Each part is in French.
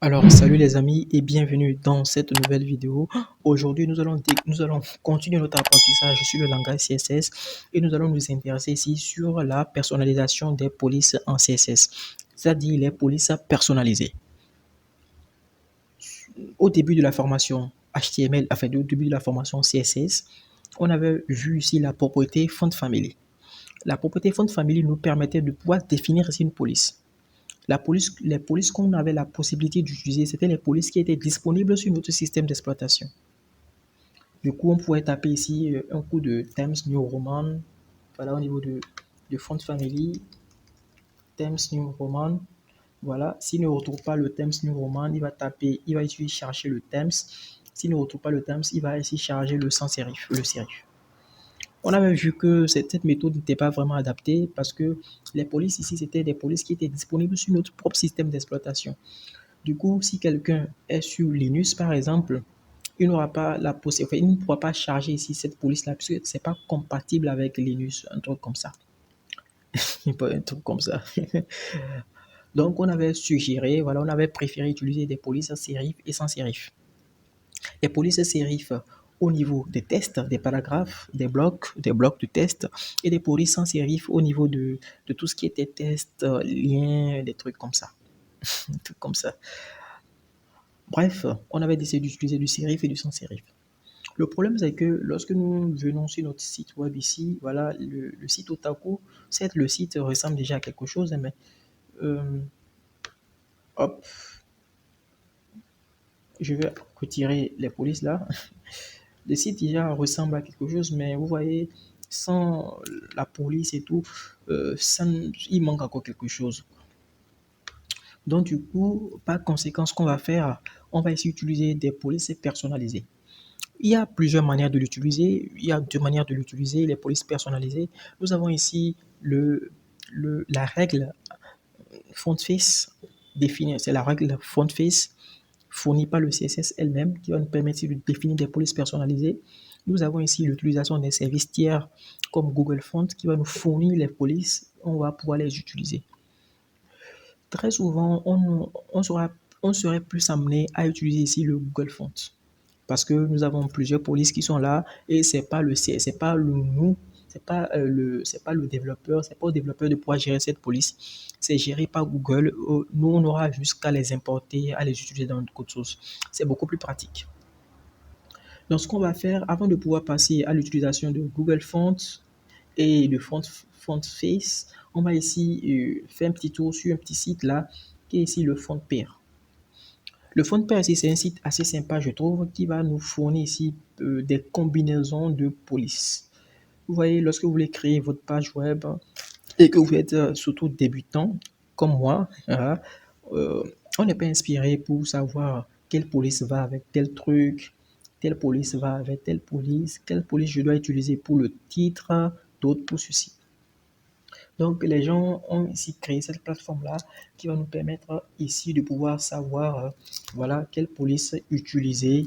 Alors, salut les amis et bienvenue dans cette nouvelle vidéo. Aujourd'hui, nous allons continuer notre apprentissage sur le langage CSS et nous allons nous intéresser ici sur la personnalisation des polices en CSS, c'est-à-dire les polices personnalisées. Au début de la formation HTML, enfin au début de la formation CSS, on avait vu ici la propriété font family. La propriété font family nous permettait de pouvoir définir ici une police. Les polices qu'on avait la possibilité d'utiliser, c'était les polices qui étaient disponibles sur notre système d'exploitation. Du coup, on pouvait taper ici un coup de Times New Roman, voilà au niveau de Font Family, Times New Roman. Voilà, s'il ne retrouve pas le Times New Roman, il va ici chercher le Times. S'il ne retrouve pas le Times, il va ici charger le sans serif, le serif. On avait vu que cette méthode n'était pas vraiment adaptée parce que les polices ici, c'était des polices qui étaient disponibles sur notre propre système d'exploitation. Du coup, si quelqu'un est sur Linux, par exemple, il n'aura pas la possibilité, il ne pourra pas charger ici cette police-là, puisque ce n'est pas compatible avec Linux, un truc comme ça. Un truc comme ça. Donc, on avait suggéré, voilà, on avait préféré utiliser des polices serif et sans serif. Les polices serif au niveau des tests, des paragraphes, des blocs de tests, et des polices sans serif au niveau de tout ce qui était test, liens, des trucs comme ça. Des trucs comme ça. Bref, on avait décidé d'utiliser du serif et du sans serif. Le problème, c'est que lorsque nous venons sur notre site web ici, voilà, le site Otaku, certes, le site ressemble déjà à quelque chose, mais euh, hop, je vais retirer les polices là. Le site déjà ressemble à quelque chose, mais vous voyez, sans la police et tout, il manque encore quelque chose. Donc, du coup, par conséquent, ce qu'on va faire, on va ici utiliser des polices personnalisées. Il y a plusieurs manières de l'utiliser. Il y a deux manières de l'utiliser, les polices personnalisées. Nous avons ici la règle font face définie. C'est la règle font face fournie par le CSS elle-même qui va nous permettre de définir des polices personnalisées. Nous avons ici l'utilisation des services tiers comme Google Fonts qui va nous fournir les polices. On va pouvoir les utiliser. Très souvent, on serait plus amené à utiliser ici le Google Font parce que nous avons plusieurs polices qui sont là et c'est pas le nous, c'est pas le développeur, c'est pas au développeur de pouvoir gérer cette police, c'est géré par Google. Nous, on aura juste qu'à les importer, à les utiliser dans notre code source. C'est beaucoup plus pratique. Donc, ce qu'on va faire avant de pouvoir passer à l'utilisation de Google Font et de Font Face, on va ici faire un petit tour sur un petit site là qui est ici le Font Pair. Le FontPair ici, c'est un site assez sympa, je trouve, qui va nous fournir ici des combinaisons de polices. Vous voyez, lorsque vous voulez créer votre page web et que vous êtes surtout débutant, comme moi, hein, euh, on n'est pas inspiré pour savoir quelle police va avec tel truc, telle police va avec telle police, quelle police je dois utiliser pour le titre, d'autres pour ceci. Donc, les gens ont ici créé cette plateforme-là qui va nous permettre ici de pouvoir savoir, voilà, quelle police utiliser.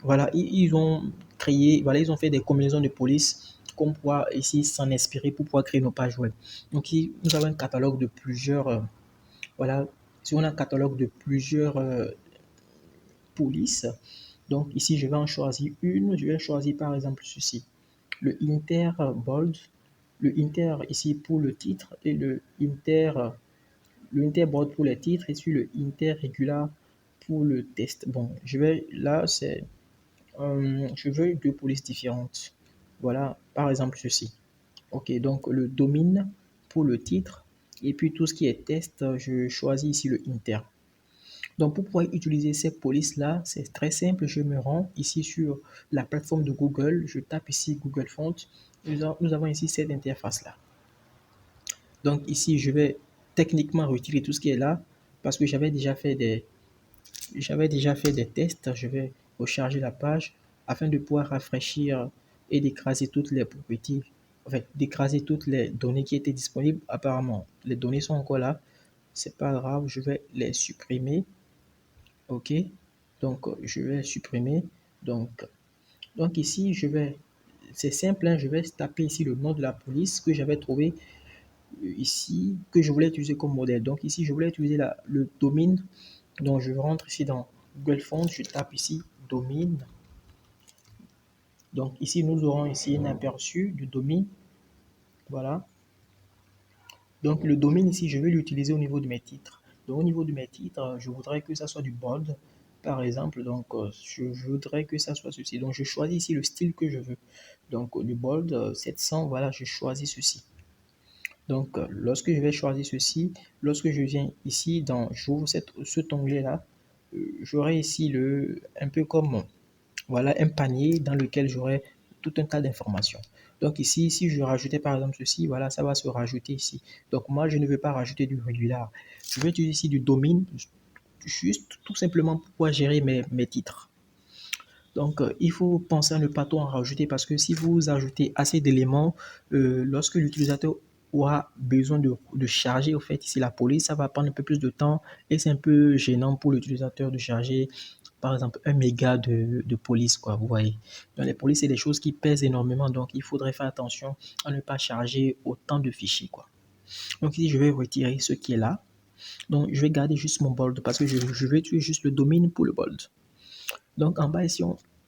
Voilà, ils ont créé, voilà, ils ont fait des combinaisons de polices qu'on pourra ici s'en inspirer pour pouvoir créer nos pages web. Donc, nous avons un catalogue de plusieurs, voilà, si on a un catalogue de plusieurs polices. Donc, ici, je vais en choisir une. Je vais choisir par exemple ceci, le Inter Bold, le Inter ici pour le titre et le Inter Bold pour les titres et puis le Inter Regular pour le test. Bon, je vais là, je veux deux polices différentes. Voilà, par exemple ceci. Ok, donc le domine pour le titre et puis tout ce qui est test, je choisis ici le Inter. Donc, pour pouvoir utiliser ces polices-là, c'est très simple. Je me rends ici sur la plateforme de Google. Je tape ici Google Font. Nous avons ici cette interface-là. Donc, ici, je vais techniquement retirer tout ce qui est là parce que j'avais déjà fait des tests. Je vais recharger la page afin de pouvoir rafraîchir et d'écraser toutes les propriétés, enfin, d'écraser toutes les données qui étaient disponibles. Apparemment, les données sont encore là. C'est pas grave, je vais les supprimer. Ok, donc je vais supprimer. Donc, donc ici, c'est simple, hein, je vais taper ici le nom de la police que j'avais trouvé ici, que je voulais utiliser comme modèle. Donc ici, je voulais utiliser le domaine Donc, je rentre ici dans Google Fonts, je tape ici domaine. Donc, ici, nous aurons ici un aperçu du domaine. Voilà. Donc, le domaine ici, je vais l'utiliser au niveau de mes titres. Donc, au niveau de mes titres, je voudrais que ça soit du bold, par exemple. Donc, je voudrais que ça soit ceci. Donc, je choisis ici le style que je veux. Donc, du bold 700, voilà, je choisis ceci. Donc, lorsque je vais choisir ceci, lorsque je viens ici, j'ouvre cet onglet-là, j'aurai ici un peu comme, voilà, un panier dans lequel j'aurai tout un tas d'informations. Donc ici, si je rajoutais par exemple ceci, voilà, ça va se rajouter ici. Donc moi, je ne veux pas rajouter du régular. Je vais utiliser ici du domaine, juste tout simplement pour pouvoir gérer mes titres. Donc, il faut penser à ne pas trop en rajouter parce que si vous ajoutez assez d'éléments, lorsque l'utilisateur aura besoin de charger, au fait, ici la police, ça va prendre un peu plus de temps et c'est un peu gênant pour l'utilisateur de charger, par exemple, un méga de police, quoi, vous voyez. Dans les polices, c'est des choses qui pèsent énormément, donc il faudrait faire attention à ne pas charger autant de fichiers, quoi. Donc ici, je vais retirer ce qui est là. Donc, je vais garder juste mon bold parce que je vais utiliser juste le domaine pour le bold. Donc, en bas ici,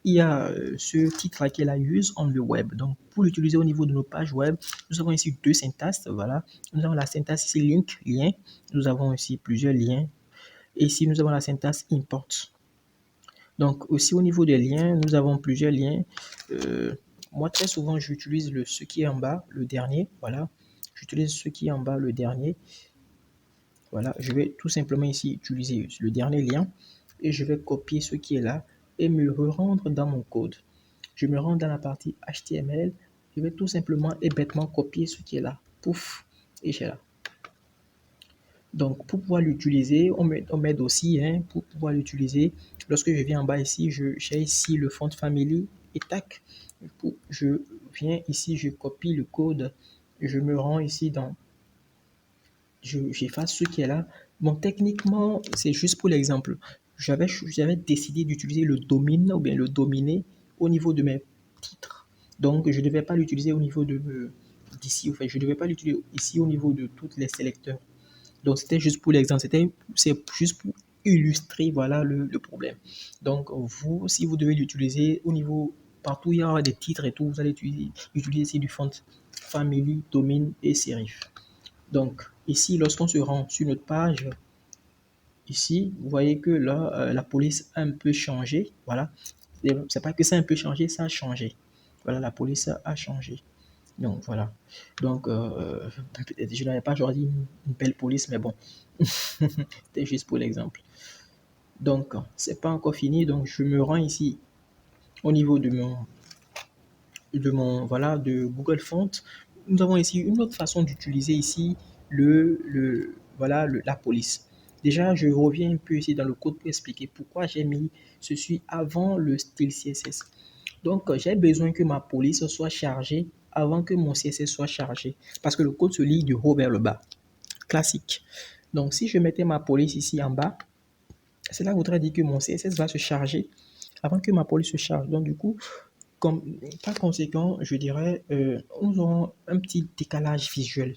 il y a ce titre qui est la Use on the web. Donc, pour l'utiliser au niveau de nos pages web, nous avons ici deux syntaxes. Voilà. Nous avons la syntaxe ici link, lien. Nous avons ici plusieurs liens. Et ici, nous avons la syntaxe import. Donc, aussi au niveau des liens, nous avons plusieurs liens. Moi, très souvent, j'utilise ce qui est en bas, le dernier. Voilà. J'utilise ce qui est en bas, le dernier. Voilà. Je vais tout simplement ici utiliser le dernier lien et je vais copier ce qui est là et me rendre dans mon code. Je me rends dans la partie HTML, je vais tout simplement et bêtement copier ce qui est là. Pouf, et j'ai là. Donc, pour pouvoir l'utiliser, on m'aide aussi, hein, pour pouvoir l'utiliser. Lorsque je viens en bas ici, j'ai ici le font family et tac. Je viens ici, je copie le code, je me rends ici dans j'efface ce qui est là. Bon, techniquement, c'est juste pour l'exemple. J'avais décidé d'utiliser le domaine ou bien le dominer au niveau de mes titres. Donc, je ne devais pas l'utiliser au niveau d'ici. Enfin, je ne devais pas l'utiliser ici au niveau de tous les sélecteurs. Donc, c'était juste pour l'exemple. C'est juste pour illustrer, voilà, le problème. Donc, vous, si vous devez l'utiliser au niveau, partout, il y aura des titres et tout, vous allez utiliser du font family, domaine et serif. Donc, ici, lorsqu'on se rend sur notre page, ici, vous voyez que là, la police a un peu changé. Voilà. C'est pas que ça a un peu changé, ça a changé. Voilà, la police a changé. Donc, voilà. Donc, peut-être je n'avais pas choisi une belle police, mais bon, c'était juste pour l'exemple. Donc, c'est pas encore fini. Donc, je me rends ici au niveau voilà, de Google Font. Nous avons ici une autre façon d'utiliser ici voilà, la police. Déjà, je reviens un peu ici dans le code pour expliquer pourquoi j'ai mis ceci avant le style CSS. Donc, j'ai besoin que ma police soit chargée avant que mon CSS soit chargé parce que le code se lit du haut vers le bas. Classique. Donc, si je mettais ma police ici en bas, cela voudrait dire que mon CSS va se charger avant que ma police se charge. Donc, du coup, par conséquent, je dirais, nous aurons un petit décalage visuel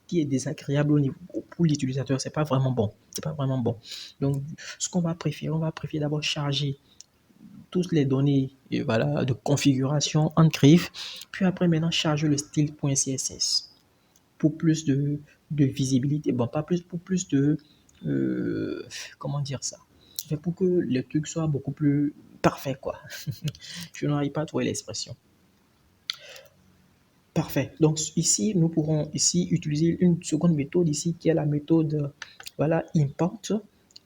qui est désagréable pour l'utilisateur. C'est pas vraiment bon. C'est pas vraiment bon. Donc, ce qu'on va préférer, on va préférer d'abord charger toutes les données voilà, de configuration en griffe, puis après maintenant charger le style.css pour plus de visibilité. Bon, pas plus, pour plus de... comment dire ça? Pour que le truc soit beaucoup plus parfait, quoi. Je n'arrive pas à trouver l'expression. Parfait. Donc ici, nous pourrons ici utiliser une seconde méthode ici qui est la méthode voilà, import.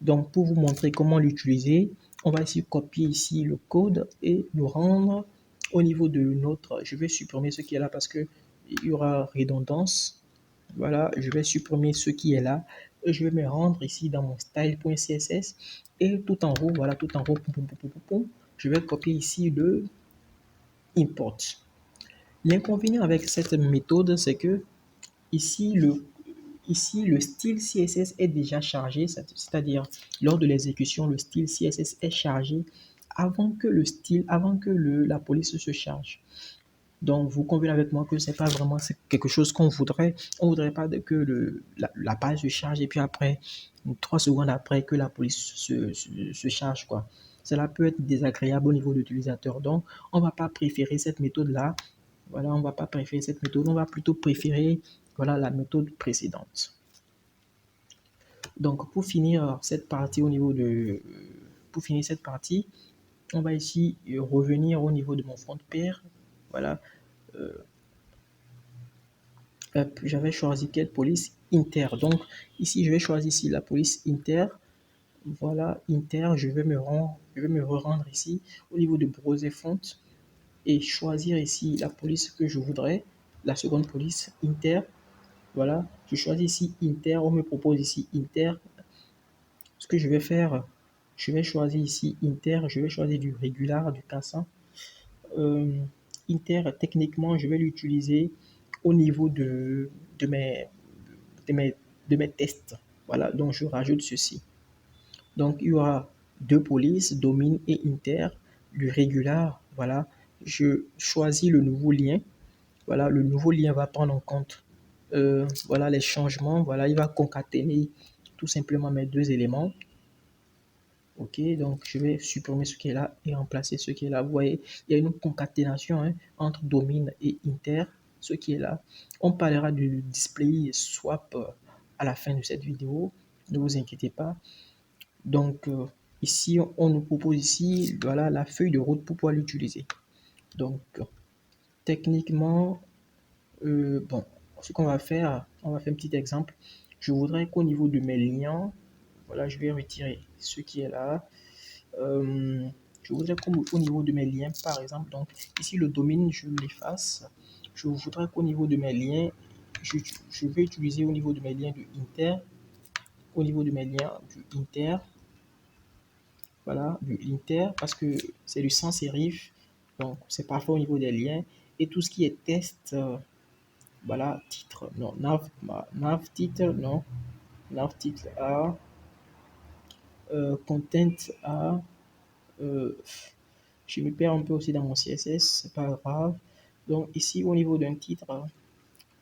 Donc pour vous montrer comment l'utiliser, on va ici copier ici le code et nous rendre au niveau de notre... Je vais supprimer ce qui est là parce que il y aura redondance. Voilà, je vais supprimer ce qui est là et je vais me rendre ici dans mon style.css et tout en haut, voilà, tout en haut, je vais copier ici le import. L'inconvénient avec cette méthode, c'est que ici le style CSS est déjà chargé, c'est-à-dire lors de l'exécution, le style CSS est chargé avant que la police se charge. Donc, vous convenez avec moi que c'est pas vraiment quelque chose qu'on voudrait. On voudrait pas que la page se charge et puis après, 3 secondes après, que la police se charge, quoi. Cela peut être désagréable au niveau de l'utilisateur. Donc, on va pas préférer cette méthode-là. Voilà, on va pas préférer cette méthode. On va plutôt préférer, voilà, la méthode précédente. Donc, pour finir cette partie pour finir cette partie, on va ici revenir au niveau de mon front pair. Voilà, j'avais choisi quelle police? Inter. Donc ici, je vais choisir ici la police Inter. Voilà, Inter, je vais me rendre ici au niveau de browser font et choisir ici la police que je voudrais, la seconde police Inter. Voilà, je choisis ici Inter, on me propose ici Inter. Ce que je vais faire, je vais choisir ici Inter, je vais choisir du régular, du cassant. Euh, Inter, techniquement, je vais l'utiliser au niveau de mes, de mes, de mes tests. Voilà, donc je rajoute ceci. Donc il y aura deux polices, Domine et Inter, du régular. Voilà, je choisis le nouveau lien. Voilà, le nouveau lien va prendre en compte voilà, les changements. Voilà, il va concaténer tout simplement mes deux éléments. Ok, donc je vais supprimer ce qui est là et remplacer ce qui est là. Vous voyez, il y a une concaténation hein, entre domine et inter, ce qui est là. On parlera du display swap à la fin de cette vidéo. Ne vous inquiétez pas. Donc ici, on nous propose ici voilà, la feuille de route pour pouvoir l'utiliser. Donc techniquement, bon, ce qu'on va faire, on va faire un petit exemple. Je voudrais qu'au niveau de mes liens, voilà, je vais retirer ce qui est là. Euh, je voudrais qu'au niveau de mes liens, par exemple, donc ici le domaine, je l'efface. Je voudrais qu'au niveau de mes liens, je vais utiliser au niveau de mes liens du Inter, au niveau de mes liens du Inter, voilà, du Inter, parce que c'est du sans sérif, donc c'est parfois au niveau des liens. Et tout ce qui est test, voilà, titre, non, nav titre, non, nav titre A, content A, euh, je me perds un peu aussi dans mon CSS, c'est pas grave. Donc ici au niveau d'un titre,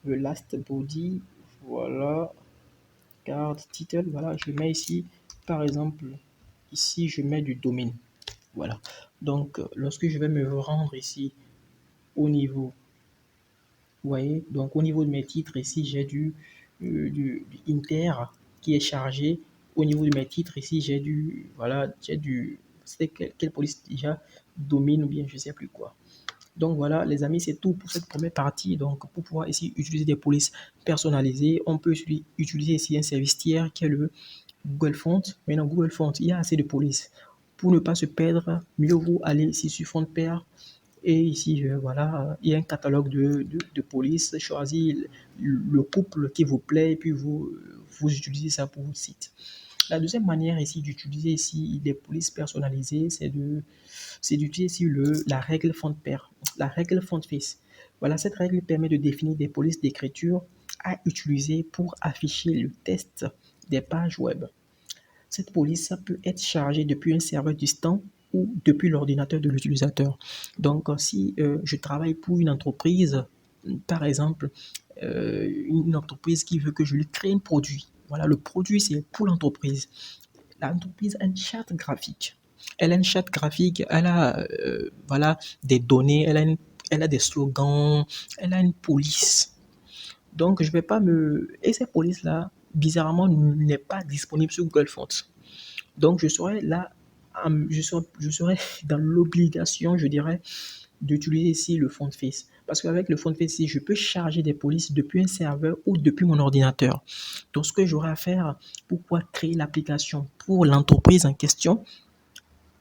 le last body, voilà, card title, voilà, je mets ici, par exemple, ici je mets du domaine, voilà. Donc lorsque je vais me rendre ici au niveau, vous voyez, donc au niveau de mes titres ici j'ai du inter qui est chargé. Au niveau de mes titres ici j'ai du, voilà, j'ai du, c'était quelle police déjà, domaine ou bien je sais plus quoi. Donc voilà, les amis, c'est tout pour cette première partie. Donc pour pouvoir ici utiliser des polices personnalisées, on peut utiliser ici un service tiers qui est le Google Font. Maintenant, Google Font, il y a assez de polices. Pour ne pas se perdre, mieux vaut aller ici sur Font Pair. Et ici, voilà, il y a un catalogue de polices. Choisissez le couple qui vous plaît et puis vous utilisez ça pour votre site. La deuxième manière ici d'utiliser ici des polices personnalisées, c'est d'utiliser la règle font pair, la règle font face. Voilà, cette règle permet de définir des polices d'écriture à utiliser pour afficher le test des pages web. Cette police ça peut être chargée depuis un serveur distant ou depuis l'ordinateur de l'utilisateur. Donc, si je travaille pour une entreprise, par exemple, une entreprise qui veut que je lui crée un produit. Voilà, le produit, c'est pour l'entreprise. L'entreprise a un chat graphique. Elle a un chat graphique, elle a voilà, des données, elle a des slogans, elle a une police. Donc, je vais pas me... Et cette police-là, bizarrement, n'est pas disponible sur Google Fonts. Donc, je serai là, je serai dans l'obligation, je dirais, d'utiliser ici le font face. Parce qu'avec le font face, ici, je peux charger des polices depuis un serveur ou depuis mon ordinateur. Donc, ce que j'aurai à faire pour pouvoir créer l'application pour l'entreprise en question,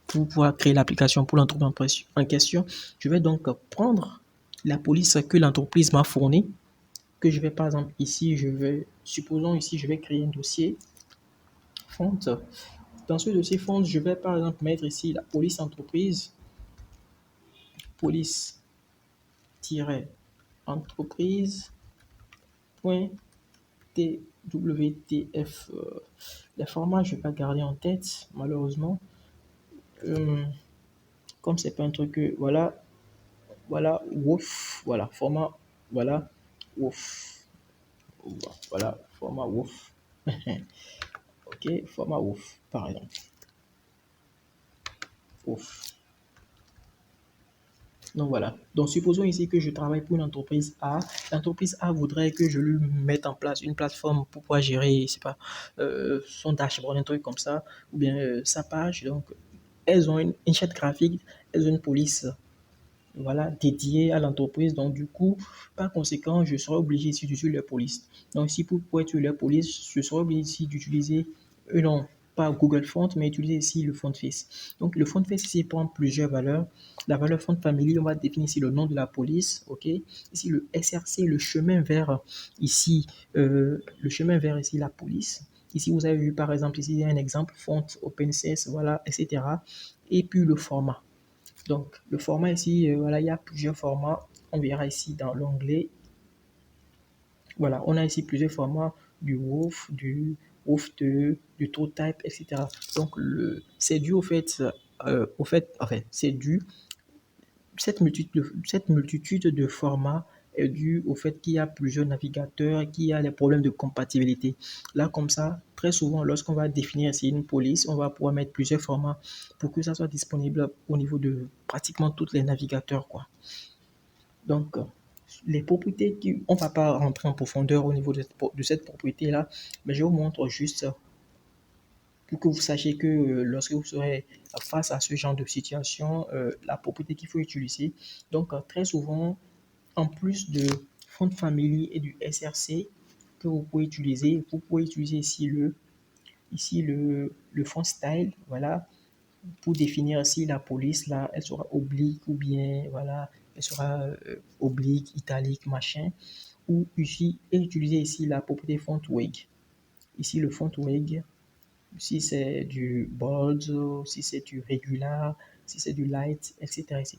pour pouvoir créer l'application pour l'entreprise en question, je vais donc prendre la police que l'entreprise m'a fournie, que je vais par exemple ici, supposons ici, je vais créer un dossier font. Dans ce dossier font, je vais par exemple mettre ici la police entreprise, police-entreprise.twtf. Les formats, je ne vais pas garder en tête, malheureusement. Comme c'est pas un truc que, voilà, Voilà, WOF, voilà, format, voilà, WOF, voilà, format WOF. Ok, format WOF, par exemple. WOF. Donc voilà. Donc supposons ici que je travaille pour une entreprise A. L'entreprise A voudrait que je lui mette en place une plateforme pour pouvoir gérer, je sais pas, son dashboard, un truc comme ça, ou bien sa page. Donc elles ont une charte graphique, elles ont une police, voilà, dédiée à l'entreprise. Donc du coup, par conséquent, je serai obligé ici d'utiliser leur police. Donc si pour utiliser leur police, je serai obligé ici d'utiliser, non, pas Google Font, mais utiliser ici le font face. Donc le font face ici prend plusieurs valeurs. La valeur font family, on va définir ici le nom de la police, ok. Ici le SRC, le chemin vers ici, le chemin vers ici la police. Ici, vous avez vu par exemple, ici il y a un exemple, font OpenCS, voilà, etc. Et puis le format. Donc, le format ici, voilà, il y a plusieurs formats. On verra ici dans l'onglet. Voilà, on a ici plusieurs formats du WOF, du WOF2, du TrueType, etc. Donc, c'est dû au fait, c'est dû, cette multitude de formats est due au fait qu'il y a plusieurs navigateurs, qu'il y a des problèmes de compatibilité. Là, comme ça, très souvent, lorsqu'on va définir ici une police, on va pouvoir mettre plusieurs formats pour que ça soit disponible au niveau de pratiquement tous les navigateurs, quoi. Donc, les propriétés, on ne va pas rentrer en profondeur au niveau de cette propriété-là, mais je vous montre juste pour que vous sachiez que lorsque vous serez face à ce genre de situation, la propriété qu'il faut utiliser. Donc, très souvent, en plus de Font Family et du SRC que vous pouvez utiliser ici le font style, voilà, pour définir si la police, là, elle sera oblique ou bien, voilà, elle sera oblique, italique, machin. Ou ici, et utiliser ici la propriété font wig. Ici, le font wig, si c'est du bold, si c'est du regular, si c'est du light, etc., etc.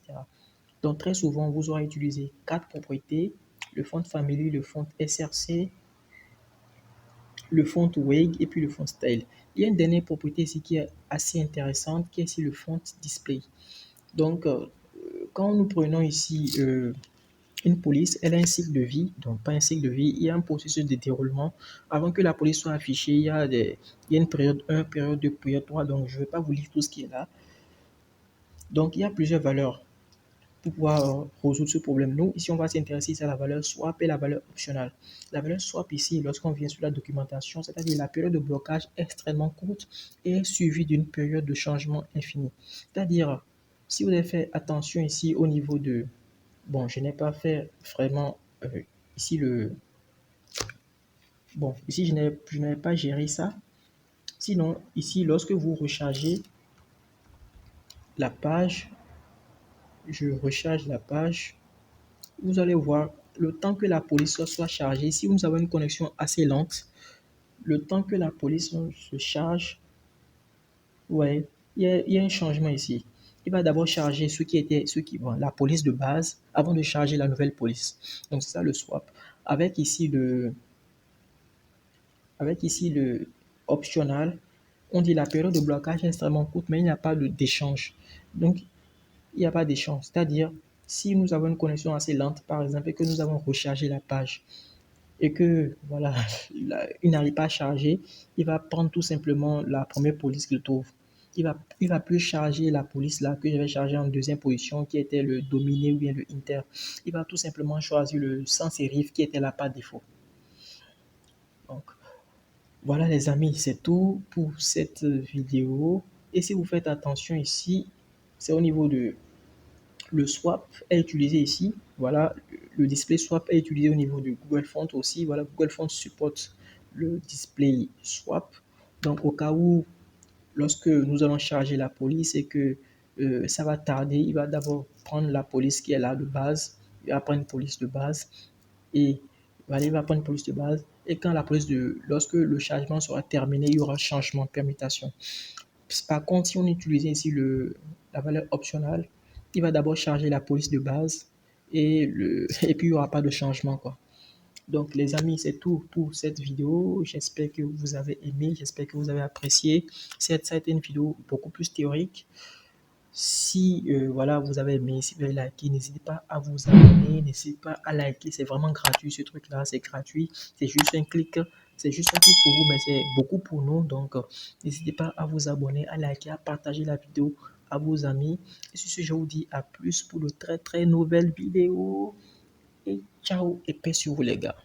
Donc, très souvent, vous aurez utilisé quatre propriétés, le font family, le font SRC, le font wig et puis le font style. Il y a une dernière propriété ici qui est assez intéressante, qui est ici le font display. Donc, quand nous prenons ici une police, elle a un cycle de vie, donc pas un cycle de vie, il y a un processus de déroulement. Avant que la police soit affichée, il y a une période 1, période 2, période 3, donc je ne vais pas vous lire tout ce qui est là. Donc, il y a plusieurs valeurs pour pouvoir résoudre ce problème. Nous, ici, on va s'intéresser à la valeur swap et la valeur optionnelle. La valeur swap ici, lorsqu'on vient sur la documentation, c'est-à-dire la période de blocage est extrêmement courte et suivie d'une période de changement infinie. C'est-à-dire, si vous avez fait attention ici au niveau de... Bon, je n'ai pas fait vraiment ici le... Bon, ici, je n'ai pas géré ça. Sinon, ici, lorsque vous rechargez la page, je recharge la page, vous allez voir le temps que la police soit chargée. Si vous avez une connexion assez lente, le temps que la police se charge, ouais, il y a un changement ici. Il va d'abord charger bon, la police de base avant de charger la nouvelle police. Donc c'est ça le swap. Avec ici le optional, on dit la période de blocage est extrêmement courte, mais il n'y a pas d'échange. Donc il n'y a pas d'échange. C'est-à-dire, si nous avons une connexion assez lente, par exemple, et que nous avons rechargé la page, et que voilà, il n'arrive pas à charger, il va prendre tout simplement la première police qu'il trouve. Il va plus charger la police là que j'avais chargé en deuxième position qui était le dominé ou bien le inter. Il va tout simplement choisir le sans sérif qui était là par défaut. Donc voilà les amis, c'est tout pour cette vidéo. Et si vous faites attention ici, c'est au niveau de le swap est utilisé ici. Voilà, le display swap est utilisé au niveau de Google Font aussi. Voilà, Google Font supporte le display swap. Donc, au cas où, lorsque nous allons charger la police et que ça va tarder, il va d'abord prendre la police qui est là de base. Il va prendre une police de base et voilà, il va prendre une police de base. Et quand lorsque le chargement sera terminé, il y aura changement de permutation. Par contre, si on utilise ici la valeur optionnelle, il va d'abord charger la police de base et puis il n'y aura pas de changement, quoi. Donc, les amis, c'est tout pour cette vidéo. J'espère que vous avez aimé, j'espère que vous avez apprécié. Ça a été une vidéo beaucoup plus théorique. Si voilà, vous avez aimé, si vous avez liké, n'hésitez pas à vous abonner, n'hésitez pas à liker. C'est vraiment gratuit ce truc-là, c'est gratuit. C'est juste un clic. C'est juste un clic pour vous, mais c'est beaucoup pour nous. Donc, n'hésitez pas à vous abonner, à liker, à partager la vidéo à vos amis. Et sur ce, je vous dis à plus pour de très très nouvelles vidéos. Et ciao et paix sur vous les gars.